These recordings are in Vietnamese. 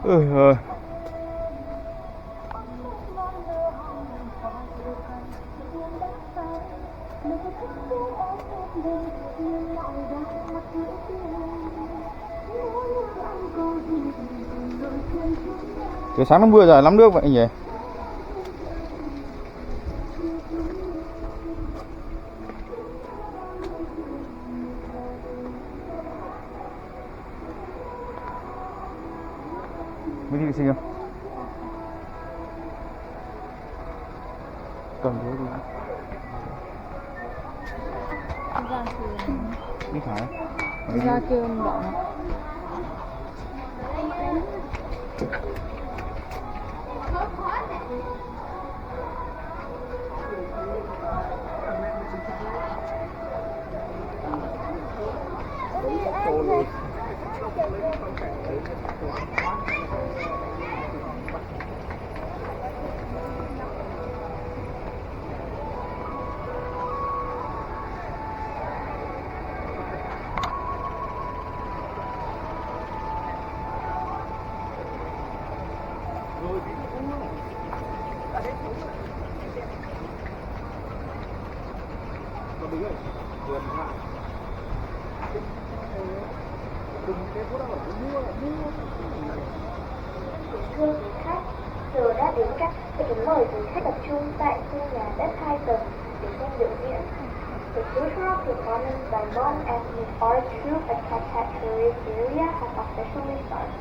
Ôi. Trời sáng nó mưa giờ lắm nước vậy nhỉ? Mới đi vệ sinh không? Cầm thế đi. Đi phải. Ra kêu ông đỏ. Thưa quý khách, giờ đã đến các kính mời quý khách tập trung tại khu nhà đất 2 tầng để xem biểu diễn. The cultural performance by non-ethnic art troupe at Cat Tourist Area has officially started.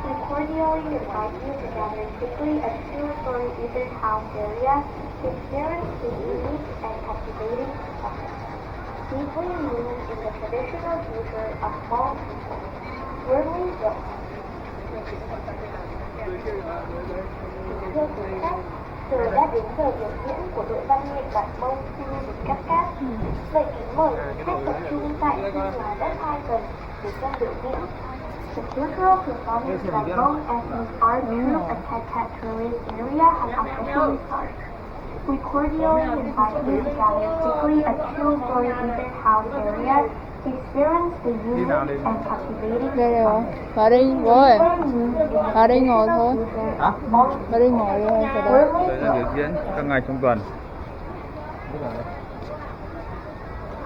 We cordially invite you to gather quickly at two-story Ethan House area to experience the unique and captivating performance. Deeply rooted in the traditional future of Hmong people, firmly built. Thưa quý khách, giờ đã đến giờ biểu diễn của đội văn nghệ bản Mông khu vực Cát Cát. Vậy kính mời quý khách tập trung tại khu nhà đất 2 tầng để xem biểu diễn. The cultural performance by Hmong ethnic art troupe at Cat Tourist Area has officially started. We cordially invite you to gather quickly at two-story Ethan House area to experience the unique and captivating. Đây rồi. Vào đây rồi. Vào đây ngồi thôi. Hả? Vào đây ngồi thôi. Thời gian biểu diễn các ngày trong tuần.